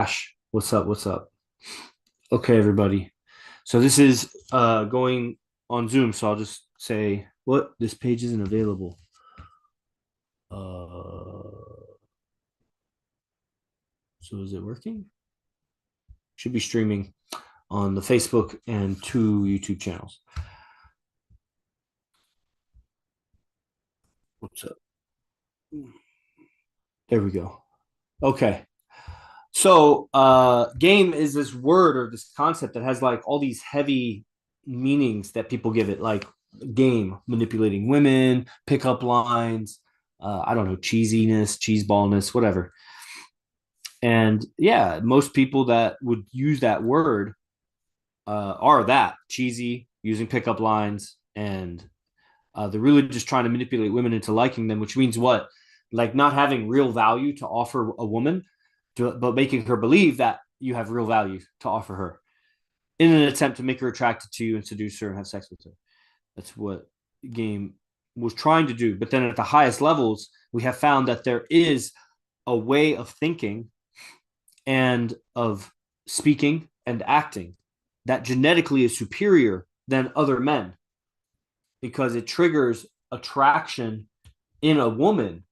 Ash, what's up? What's up? Okay, everybody. So this is going on Zoom, so I'll just say what this page isn't available. So is it working? Should be streaming on the Facebook and two YouTube channels. What's up? There we go. Okay. So game is this word or this concept that has like all these heavy meanings that people give it, like game, manipulating women, pickup lines, I don't know, cheesiness, cheeseballness, whatever. And yeah, most people that would use that word are that cheesy, using pickup lines, and they're really just trying to manipulate women into liking them, which means what? Like not having real value to offer a woman, but making her believe that you have real value to offer her in an attempt to make her attracted to you and seduce her and have sex with her. That's what the game was trying to do. But then at the highest levels, we have found that there is a way of thinking and of speaking and acting that genetically is superior than other men because it triggers attraction in a woman.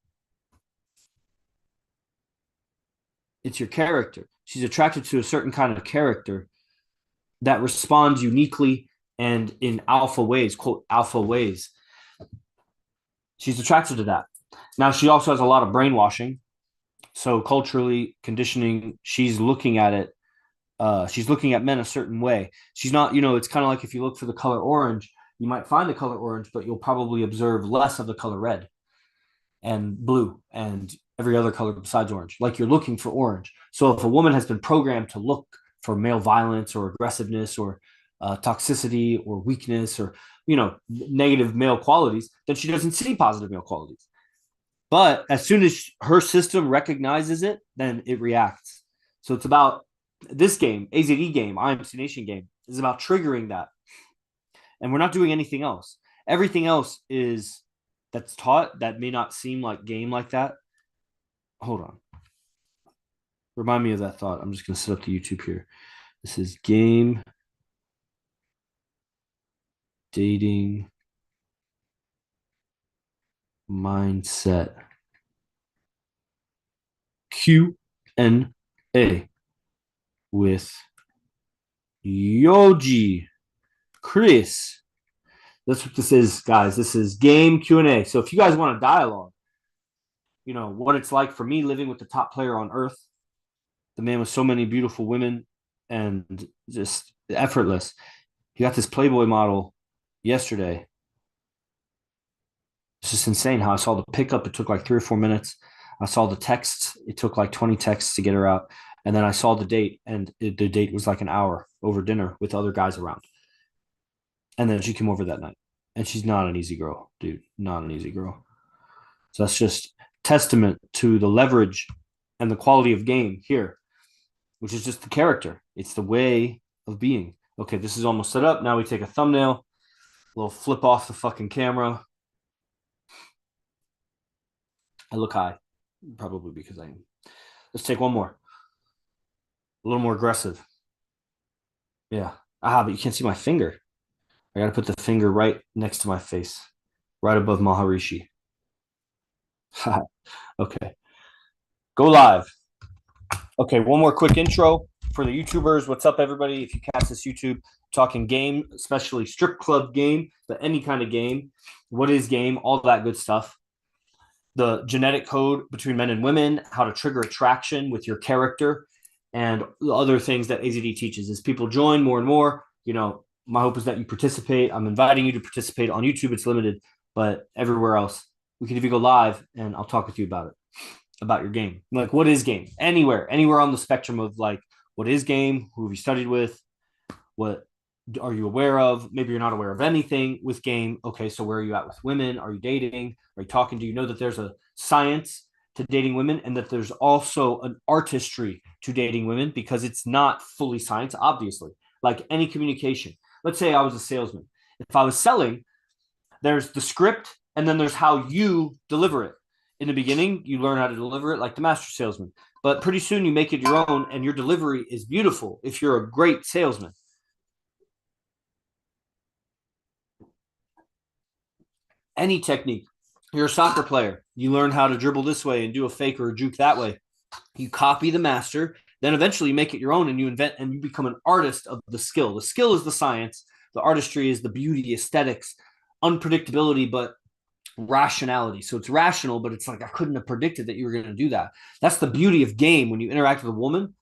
It's your character. She's attracted to a certain kind of character that responds uniquely and in alpha ways, quote, alpha ways. She's attracted to that. Now, she also has a lot of brainwashing. So, culturally conditioning, she's looking at it. She's looking at men a certain way. She's not, it's kind of like if you look for the color orange, you might find the color orange, but you'll probably observe less of the color red and blue and every other color besides orange, like you're looking for orange. So if a woman has been programmed to look for male violence or aggressiveness or toxicity or weakness or negative male qualities, then she doesn't see positive male qualities. But as soon as her system recognizes it, then it reacts. So it's about this game, AZE game, IMC Nation game, is about triggering that. And we're not doing anything else. Everything else is that's taught that may not seem like game like that. Hold on. Remind me of that thought. I'm just going to set up the YouTube here. This is game, dating, mindset, Q&A with Yogi, Chris. That's what this is, guys. This is game Q&A. So if you guys want a dialogue, what it's like for me living with the top player on earth, the man with so many beautiful women and just effortless. He got this Playboy model yesterday. It's just insane how I saw the pickup. It took like 3 or 4 minutes. I saw the texts. It took like 20 texts to get her out. And then I saw the date, and the date was like an hour over dinner with other guys around. And then she came over that night. And she's not an easy girl, dude. Not an easy girl. So that's just testament to the leverage and the quality of game here, which is just the character. It's the way of being. Okay, this is almost set up. Now we take a thumbnail, a little flip off the fucking camera. I look high, probably because I am. Let's take one more. A little more aggressive. Yeah. But you can't see my finger. I got to put the finger right next to my face, right above Maharishi. Okay. Go live. Okay, one more quick intro for the YouTubers. What's up, everybody? If you catch this YouTube, talking game, especially strip club game, but any kind of game. What is game? All that good stuff. The genetic code between men and women, how to trigger attraction with your character, and the other things that AZD teaches. As people join more and more, my hope is that you participate. I'm inviting you to participate on YouTube. It's limited, but everywhere else, we can even go live, and I'll talk with you about your game. Like, what is game? Anywhere on the spectrum of like, what is game? Who have you studied with? What are you aware of? Maybe you're not aware of anything with game. Okay, so where are you at with women? Are you dating? Are you talking? Do you know that there's a science to dating women and that there's also an artistry to dating women because it's not fully science, obviously. Like any communication. Let's say I was a salesman. If I was selling, there's the script and then there's how you deliver it. In the beginning, you learn how to deliver it like the master salesman. But pretty soon you make it your own, and your delivery is beautiful if you're a great salesman. Any technique. You're a soccer player. You learn how to dribble this way and do a fake or a juke that way. You copy the master, then eventually you make it your own and you invent and you become an artist of the skill. The skill is the science, the artistry is the beauty, aesthetics, unpredictability, but rationality. So it's rational, but it's like I couldn't have predicted that you were going to do that. That's the beauty of game when you interact with a woman,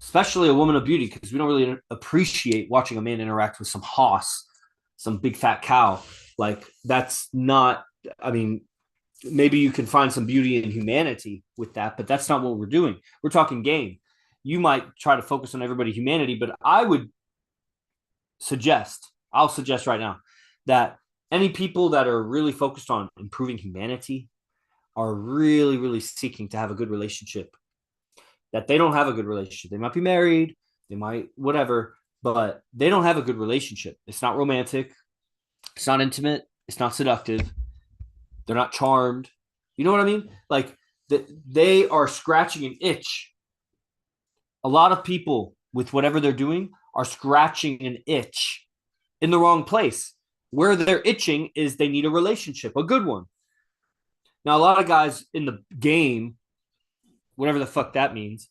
especially a woman of beauty, because we don't really appreciate watching a man interact with some hoss, some big fat cow. Like that's not, I mean, maybe you can find some beauty in humanity with that, but that's not what we're doing. We're talking game. You might try to focus on everybody humanity, but I'll suggest right now that any people that are really focused on improving humanity are really, really seeking to have a good relationship. That they don't have a good relationship. They might be married, they might whatever, but they don't have a good relationship. It's not romantic, it's not intimate, it's not seductive. They're not charmed. You know what I mean? Like they are scratching an itch. A lot of people with whatever they're doing are scratching an itch in the wrong place. Where they're itching is they need a relationship, a good one. Now, a lot of guys in the game, whatever the fuck that means,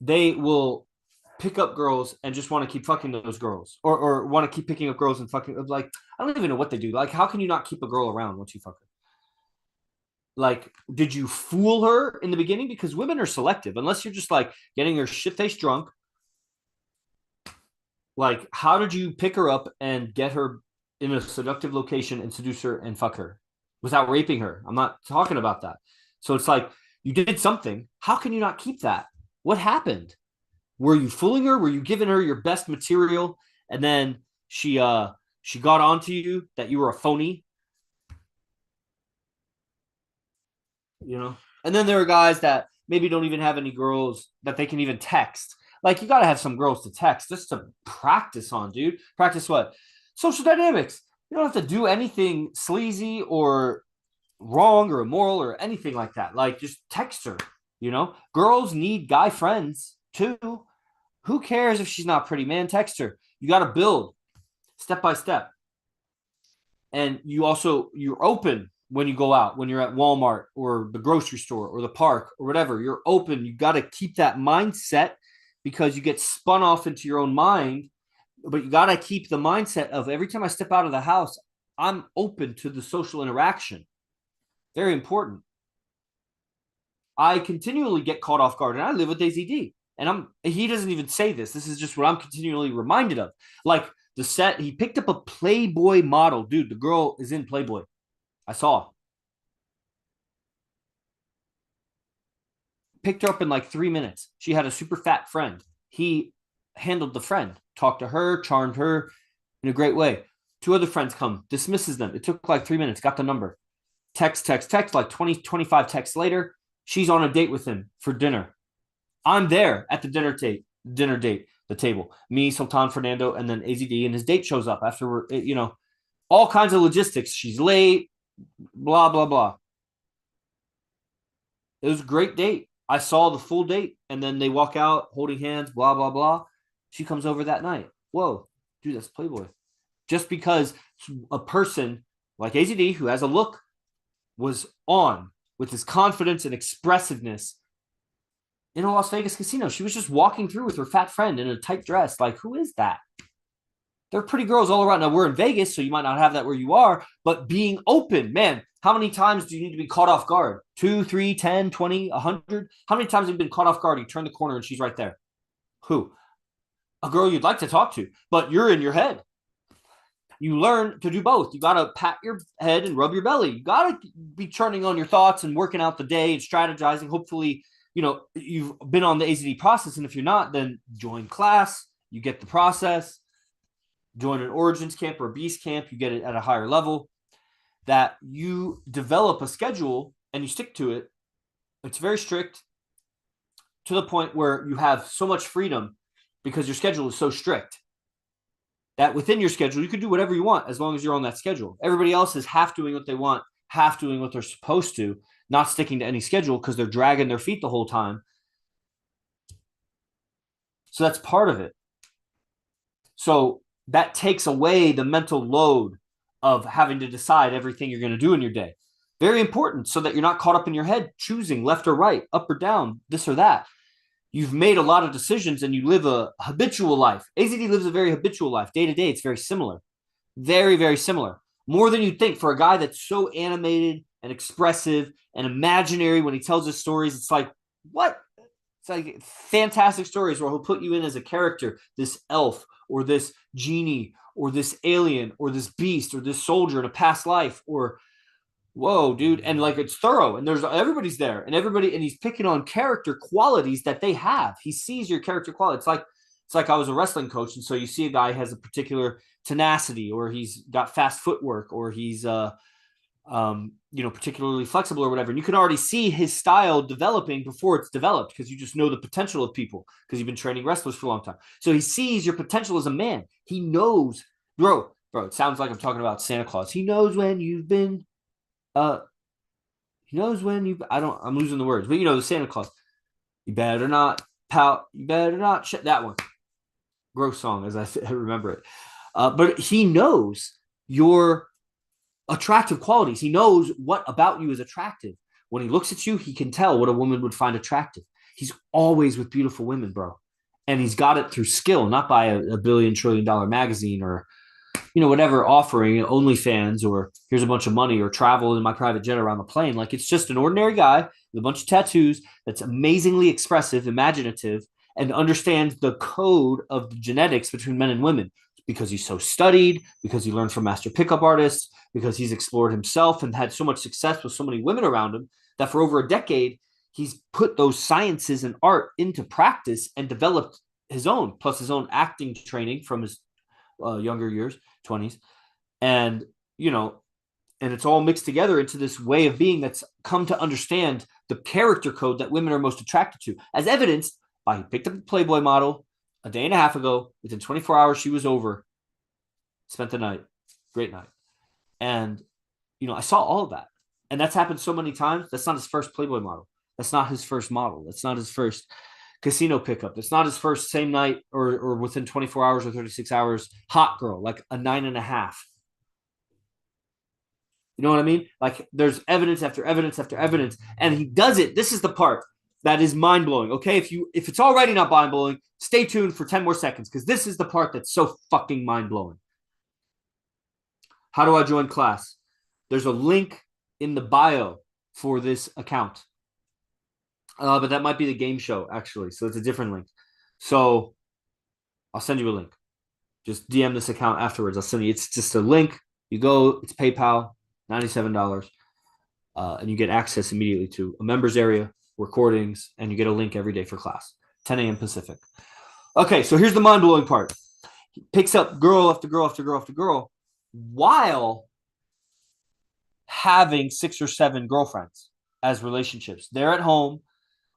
they will pick up girls and just want to keep fucking those girls or want to keep picking up girls and fucking like, I don't even know what they do. Like, how can you not keep a girl around once you fuck her? Like, did you fool her in the beginning? Because women are selective, unless you're just like getting her shit faced drunk. Like, how did you pick her up and get her in a seductive location and seduce her and fuck her without raping her? I'm not talking about that. So it's like you did something. How can you not keep that? What happened? Were you fooling her? Were you giving her your best material and then she got onto you that you were a phony? You know? And then there are guys that maybe don't even have any girls that they can even text. Like you got to have some girls to text just to practice on, dude. Practice what? Social dynamics. You don't have to do anything sleazy or wrong or immoral or anything like that. Like just text her, you know? Girls need guy friends too. Who cares if she's not pretty, man? Text her. You got to build step by step. And you're open when you go out, when you're at Walmart or the grocery store or the park or whatever. You're open. You got to keep that mindset because you get spun off into your own mind. But you got to keep the mindset of every time I step out of the house, I'm open to the social interaction. Very important. I continually get caught off guard, and I live with AZD. And he doesn't even say this. This is just what I'm continually reminded of. Like the set, he picked up a Playboy model. Dude, the girl is in Playboy. I saw. Picked her up in like 3 minutes. She had a super fat friend. He handled the friend, talked to her, charmed her in a great way. Two other friends come, dismisses them. It took like 3 minutes, got the number. Text, like 20, 25 texts later. She's on a date with him for dinner. I'm there at the dinner date, the table. Me, Sultan, Fernando, and then AZD, and his date shows up after we're, all kinds of logistics. She's late, blah, blah, blah. It was a great date. I saw the full date, and then they walk out holding hands, blah, blah, blah. She comes over that night. Whoa, dude, that's Playboy. Just because a person like AZD, who has a look, was on with his confidence and expressiveness in a Las Vegas casino. She was just walking through with her fat friend in a tight dress. Like, who is that? There are pretty girls all around. Now, we're in Vegas, so you might not have that where you are, but being open, man, how many times do you need to be caught off guard? 2, 3, 10, 20, 100? How many times have you been caught off guard? You turn the corner and she's right there. Who? A girl you'd like to talk to, but you're in your head. You learn to do both. You got to pat your head and rub your belly. You got to be churning on your thoughts and working out the day and strategizing. Hopefully, you've been on the AZD process. And if you're not, then join class. You get the process. Join an Origins camp or a Beast camp. You get it at a higher level. That you develop a schedule and you stick to it. It's very strict to the point where you have so much freedom because your schedule is so strict that within your schedule, you can do whatever you want as long as you're on that schedule. Everybody else is half doing what they want, half doing what they're supposed to, not sticking to any schedule because they're dragging their feet the whole time. So that's part of it. So that takes away the mental load of having to decide everything you're going to do in your day. Very important so that you're not caught up in your head choosing left or right, up or down, this or that. You've made a lot of decisions and you live a habitual life. AZD lives a very habitual life. Day to day, it's very similar. Very, very similar. More than you'd think for a guy that's so animated and expressive and imaginary when he tells his stories. It's like, what? It's like fantastic stories where he'll put you in as a character, this elf or this genie or this alien or this beast or this soldier in a past life or whoa, dude. And like it's thorough and there's everybody's there and everybody and he's picking on character qualities that they have. He sees your character quality. It's like I was a wrestling coach, and so you see a guy has a particular tenacity, or he's got fast footwork, or he's particularly flexible or whatever. And you can already see his style developing before it's developed because you just know the potential of people because you've been training wrestlers for a long time. So he sees your potential as a man. He knows, bro. It sounds like I'm talking about Santa Claus. He knows when you've been, uh, he knows when you. I'm losing the words, but the Santa Claus. You better not pout. You better not that one. Gross song as I remember it. But he knows your attractive qualities. He knows what about you is attractive. When he looks at you, he can tell what a woman would find attractive. He's always with beautiful women, bro. And he's got it through skill, not by a billion trillion dollar magazine or, whatever offering, OnlyFans, or here's a bunch of money, or travel in my private jet around the plane. Like it's just an ordinary guy with a bunch of tattoos that's amazingly expressive, imaginative, and understands the code of the genetics between men and women because he's so studied, because he learned from master pickup artists, because he's explored himself and had so much success with so many women around him that for over a decade, he's put those sciences and art into practice and developed his own, plus his own acting training from his younger years, 20s. And, and it's all mixed together into this way of being that's come to understand the character code that women are most attracted to, as evidenced by he picked up a Playboy model a day and a half ago. Within 24 hours, she was over. Spent the night. Great night. And, I saw all of that. And that's happened so many times. That's not his first Playboy model. That's not his first model. That's not his first casino pickup. That's not his first same night or within 24 hours or 36 hours hot girl, like a 9.5. You know what I mean? Like there's evidence after evidence after evidence. And he does it. This is the part that is mind blowing. Okay. If it's already not mind blowing, stay tuned for 10 more seconds because this is the part that's so fucking mind blowing. How do I join class? There's a link in the bio for this account. But that might be the game show, actually. So it's a different link. So I'll send you a link. Just DM this account afterwards. I'll send you. It's just a link. You go. It's PayPal, $97. And you get access immediately to a members area, recordings, and you get a link every day for class, 10 a.m. Pacific. Okay, so here's the mind-blowing part. He picks up girl after girl after girl after girl while having 6 or 7 girlfriends as relationships. They're at home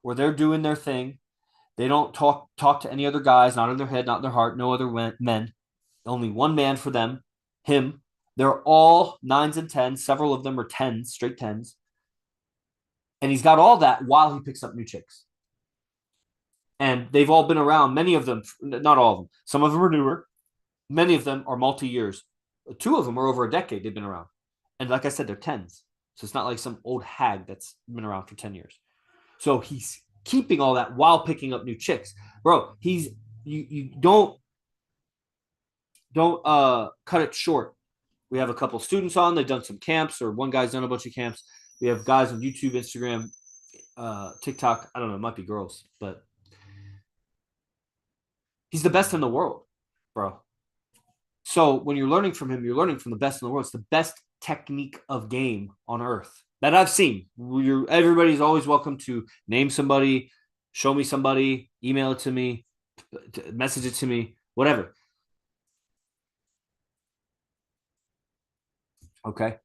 or they're doing their thing. They don't talk to any other guys, not in their head, not in their heart, no other men. Only one man for them, him. They're all 9s and 10s. Several of them are 10s, straight 10s. And he's got all that while he picks up new chicks. And they've all been around, many of them, not all of them. Some of them are newer. Many of them are multi-years. 2 of them are over a decade they've been around. And like I said, they're 10s. So it's not like some old hag that's been around for 10 years. So he's keeping all that while picking up new chicks. Bro, you don't cut it short. We have a couple students on. They've done some camps, or one guy's done a bunch of camps. We have guys on YouTube, Instagram, TikTok. I don't know. It might be girls, but he's the best in the world, bro. So when you're learning from him, you're learning from the best in the world. It's the best technique of game on earth that I've seen. Everybody's always welcome to name somebody, show me somebody, email it to me, message it to me, whatever. Okay.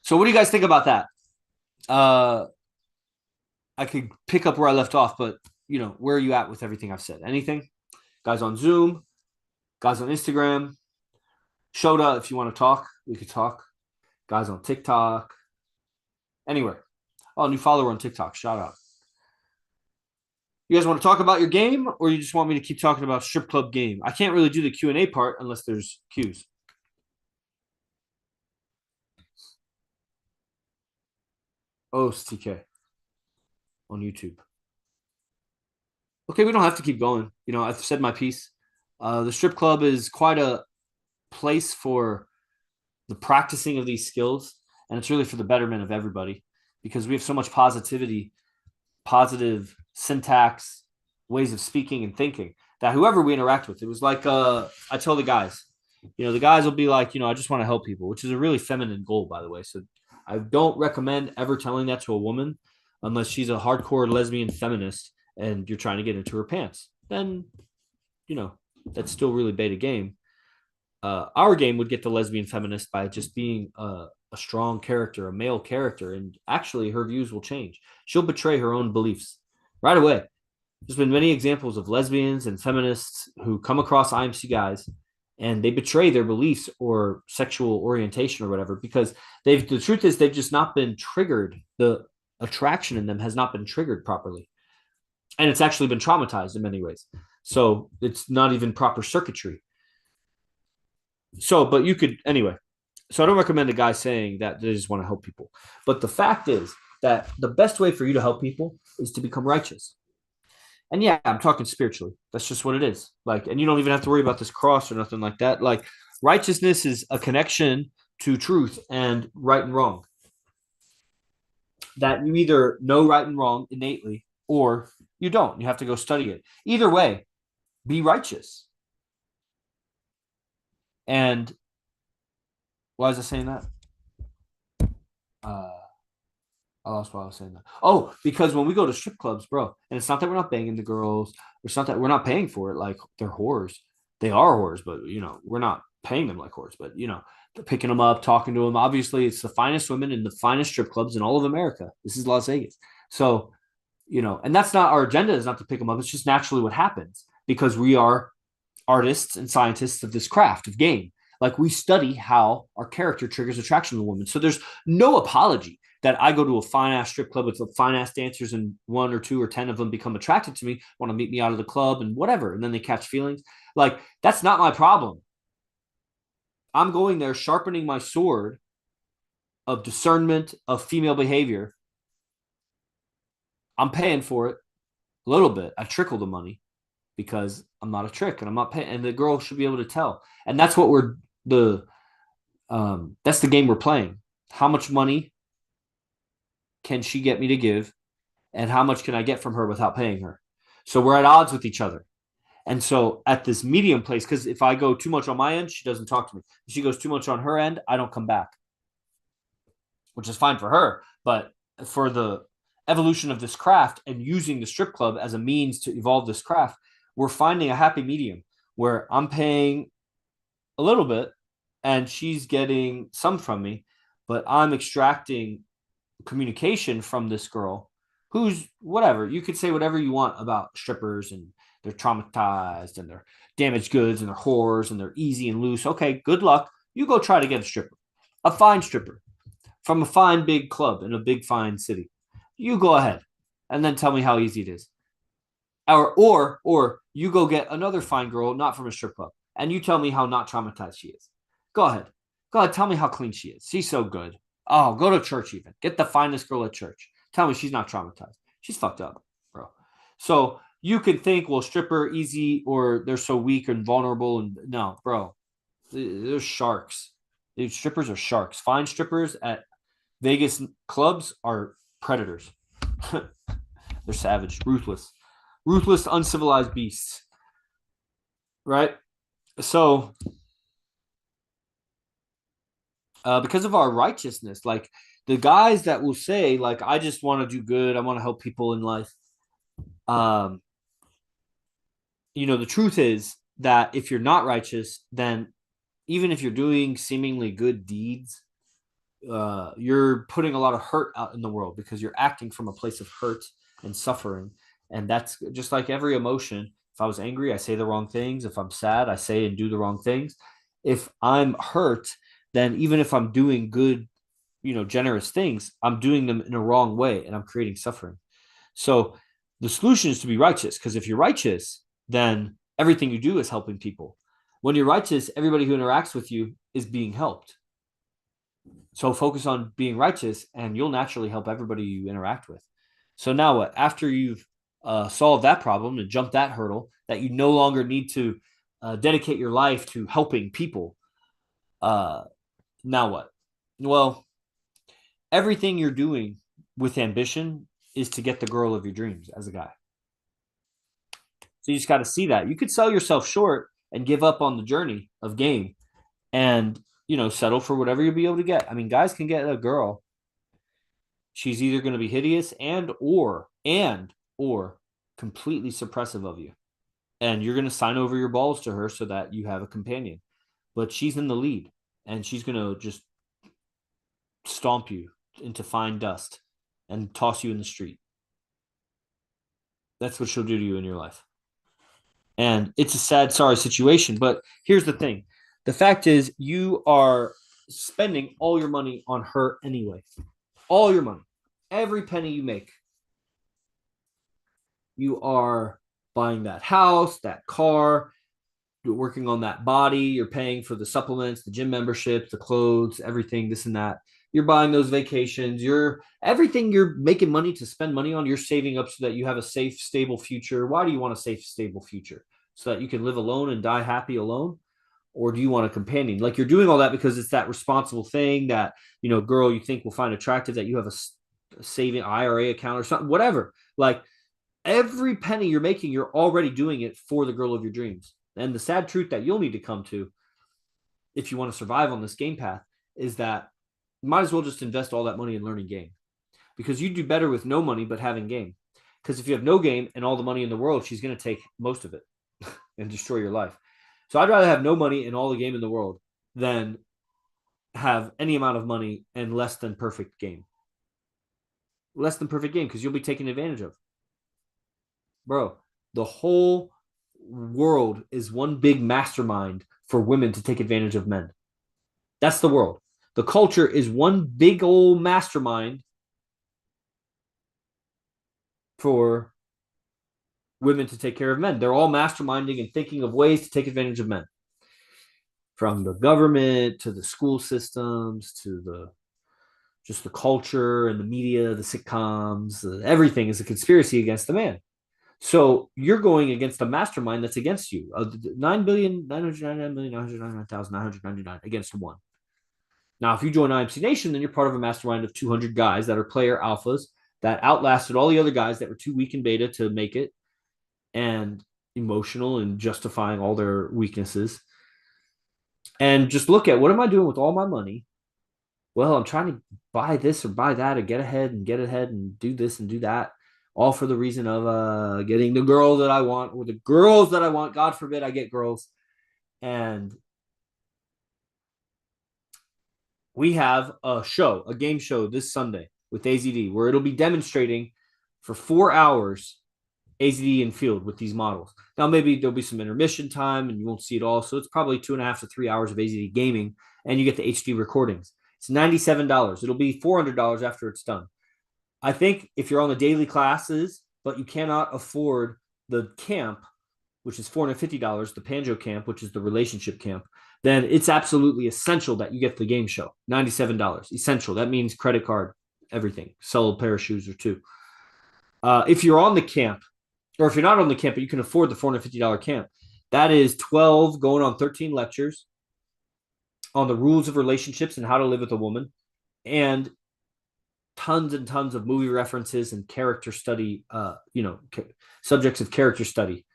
So what do you guys think about that? I could pick up where I left off, but where are you at with everything I've said? Anything? Guys on Zoom, guys on Instagram, Shoda, if you want to talk, we could talk. Guys on TikTok, anywhere. Oh, new follower on TikTok. Shout out. You guys want to talk about your game, or you just want me to keep talking about strip club game? I can't really do the Q&A part unless there's cues. Oh, TK on YouTube. Okay, we don't have to keep going. I've said my piece. The strip club is quite a place for the practicing of these skills, and it's really for the betterment of everybody because we have so much positivity, positive syntax, ways of speaking and thinking that whoever we interact with, it was like I tell the guys, the guys will be like, I just want to help people, which is a really feminine goal, by the way. So I don't recommend ever telling that to a woman unless she's a hardcore lesbian feminist and you're trying to get into her pants. Then, you know, that's still really beta game. Our game would get the lesbian feminist by just being a strong character, a male character, and actually her views will change. She'll betray her own beliefs right away. There's been many examples of lesbians and feminists who come across IMC guys and they betray their beliefs or sexual orientation or whatever because the truth is they've just not been triggered. The attraction in them has not been triggered properly. And it's actually been traumatized in many ways. So it's not even proper circuitry. So, but you could anyway. So I don't recommend a guy saying that they just want to help people. But the fact is that the best way for you to help people is to become righteous. And yeah, I'm talking spiritually. That's just what it is. Like, and you don't even have to worry about this cross or nothing like that. Like, righteousness is a connection to truth and right and wrong. That you either know right and wrong innately or you don't. You have to go study it. Either way, be righteous. And why is I saying that? Uh, I lost what I was saying. That. Oh, because when we go to strip clubs, bro, and it's not that we're not banging the girls, it's not that we're not paying for it. Like they're whores. They are whores, but we're not paying them like whores. But they're picking them up, talking to them. Obviously, it's the finest women in the finest strip clubs in all of America. This is Las Vegas. So, and that's not our agenda is not to pick them up. It's just naturally what happens because we are artists and scientists of this craft of game. Like we study how our character triggers attraction to women. So there's no apology that I go to a fine ass strip club with fine ass dancers and one or two or 10 of them become attracted to me, want to meet me out of the club and whatever. And then they catch feelings. Like that's not my problem. I'm going there sharpening my sword of discernment of female behavior. I'm paying for it a little bit. I trickle the money because I'm not a trick and I'm not paying. And the girl should be able to tell. And that's what that's the game we're playing. How much money can she get me to give? And how much can I get from her without paying her? So we're at odds with each other. And so at this medium place, because if I go too much on my end, she doesn't talk to me. If she goes too much on her end, I don't come back, which is fine for her. But for the evolution of this craft and using the strip club as a means to evolve this craft, we're finding a happy medium where I'm paying a little bit and she's getting some from me, but I'm extracting communication from this girl who's whatever. You could say whatever you want about strippers and they're traumatized and they're damaged goods and they're whores and they're easy and loose. Okay, good luck. You go try to get a stripper, a fine stripper from a fine big club in a big fine city. You go ahead and then tell me how easy it is. Or you go get another fine girl, not from a strip club, and you tell me how not traumatized she is. Go ahead. Go ahead. Tell me how clean she is. She's so good. Oh, go to church even. Get the finest girl at church. Tell me she's not traumatized. She's fucked up, bro. So you could think, well, stripper easy or they're so weak and vulnerable. And no, bro, they're sharks. These strippers are sharks. Fine strippers at Vegas clubs are predators. They're savage, ruthless, uncivilized beasts. Right? So because of our righteousness, like the guys that will say, like, I just want to do good, I want to help people in life. Um, the truth is that if you're not righteous, then even if you're doing seemingly good deeds, you're putting a lot of hurt out in the world because you're acting from a place of hurt and suffering. And that's just like every emotion. If I was angry, I say the wrong things. If I'm sad, I say and do the wrong things. If I'm hurt, then even if I'm doing good, generous things, I'm doing them in a wrong way and I'm creating suffering. So The solution is to be righteous, because if you're righteous, then everything you do is helping people. When you're righteous, everybody who interacts with you is being helped. So focus on being righteous, and you'll naturally help everybody you interact with. So now what? After you've solved that problem and jumped that hurdle, that you no longer need to dedicate your life to helping people. Now what? Well, everything you're doing with ambition is to get the girl of your dreams as a guy. So you just got to see that. You could sell yourself short and give up on the journey of game and, settle for whatever you'll be able to get. I mean, guys can get a girl. She's either going to be hideous and or completely suppressive of you. And you're going to sign over your balls to her so that you have a companion. But she's in the lead, and she's going to just stomp you into fine dust and toss you in the street. That's what she'll do to you in your life. And it's a sad, sorry situation. But here's the thing. The fact is, you are spending all your money on her anyway. All your money. Every penny you make. You are buying that house, that car, you're working on that body, you're paying for the supplements, the gym memberships, the clothes, everything, this and that. You're buying those vacations, everything you're making money to spend money on, you're saving up so that you have a safe, stable future. Why do you want a safe, stable future? So that you can live alone and die happy alone? Or do you want a companion? Like, you're doing all that because it's that responsible thing that, girl you think will find attractive, that you have a saving IRA account or something, whatever. Like, every penny you're making, you're already doing it for the girl of your dreams. And the sad truth that you'll need to come to, if you want to survive on this game path, is that you might as well just invest all that money in learning game, because you do better with no money but having game. Because if you have no game and all the money in the world, she's going to take most of it and destroy your life. So I'd rather have no money and all the game in the world than have any amount of money and less than perfect game. Less than perfect game, because you'll be taken advantage of. Bro, the whole world is one big mastermind for women to take advantage of men. That's the world. The culture is one big old mastermind for women to take care of men. They're all masterminding and thinking of ways to take advantage of men. From the government to the school systems to the culture and the media, the sitcoms, everything is a conspiracy against the man. So you're going against a mastermind that's against you. 9,999,999,999 against one. Now, if you join IMC Nation, then you're part of a mastermind of 200 guys that are player alphas that outlasted all the other guys that were too weak in beta to make it, and emotional and justifying all their weaknesses. And just look at, what am I doing with all my money? Well, I'm trying to buy this or buy that, or get ahead and do this and do that, all for the reason of getting the girl that I want, or the girls that I want. God forbid I get girls. And we have a game show this Sunday with AZD, where it'll be demonstrating for 4 hours AZD in field with these models. Now, maybe there'll be some intermission time and you won't see it all. So it's probably 2.5 to 3 hours of AZD gaming, and you get the HD recordings. It's $97. It'll be $400 after it's done. I think if you're on the daily classes, but you cannot afford the camp, which is $450, the Panjo camp, which is the relationship camp, then it's absolutely essential that you get the game show. $97. Essential. That means credit card, everything. Sell a pair of shoes or two. If you're on the camp, or if you're not on the camp, but you can afford the $450 camp, that is 12 going on 13 lectures on the rules of relationships and how to live with a woman, and tons and tons of movie references and character study, subjects of character study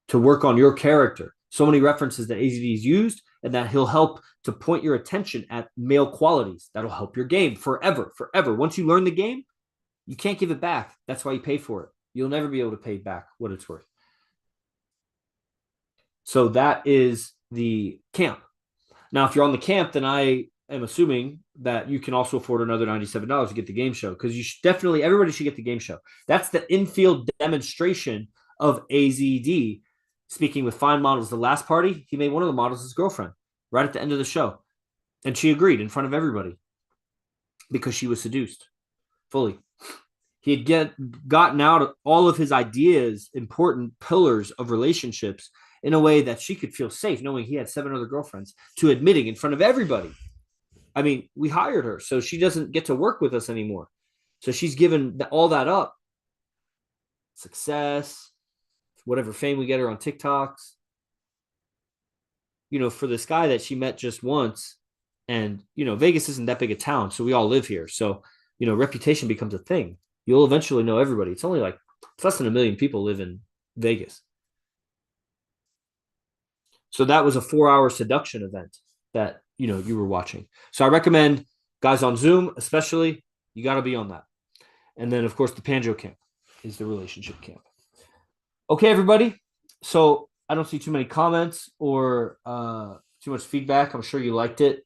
to work on your character. So many references that AZD is used, and that he'll help to point your attention at male qualities. That'll help your game forever. Once you learn the game, you can't give it back. That's why you pay for it. You'll never be able to pay back what it's worth. So that is the camp. Now, if you're on the camp, then I am assuming that you can also afford another $97 to get the game show, because everybody should get the game show. That's the infield demonstration of AZD speaking with fine models. The last party, he made one of the models his girlfriend right at the end of the show. And she agreed in front of everybody because she was seduced fully. He had gotten out all of his ideas, important pillars of relationships, in a way that she could feel safe, knowing he had 7 other girlfriends, to admitting in front of everybody. I mean, we hired her, so she doesn't get to work with us anymore. So she's given all that up. Success, whatever fame we get her on TikToks, for this guy that she met just once. And, Vegas isn't that big a town, so we all live here. So, reputation becomes a thing. You'll eventually know everybody. It's less than 1 million people live in Vegas. So that was a 4-hour seduction event that, you were watching. So I recommend guys on Zoom, especially, you got to be on that. And then, of course, the Panjo camp is the relationship camp. Okay, everybody. So I don't see too many comments or too much feedback. I'm sure you liked it,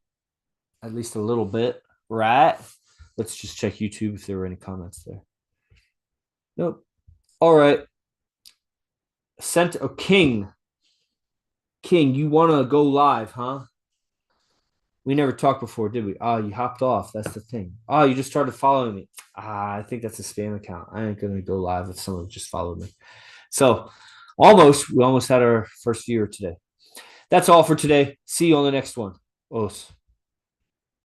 at least a little bit, right? Let's just check YouTube if there were any comments there. Nope. All right. Sent a King. King, you want to go live, huh? We never talked before, did we? You hopped off. That's the thing. You just started following me. I think that's a spam account. I ain't going to go live if someone just followed me. So we almost had our first viewer today. That's all for today. See you on the next one. Os.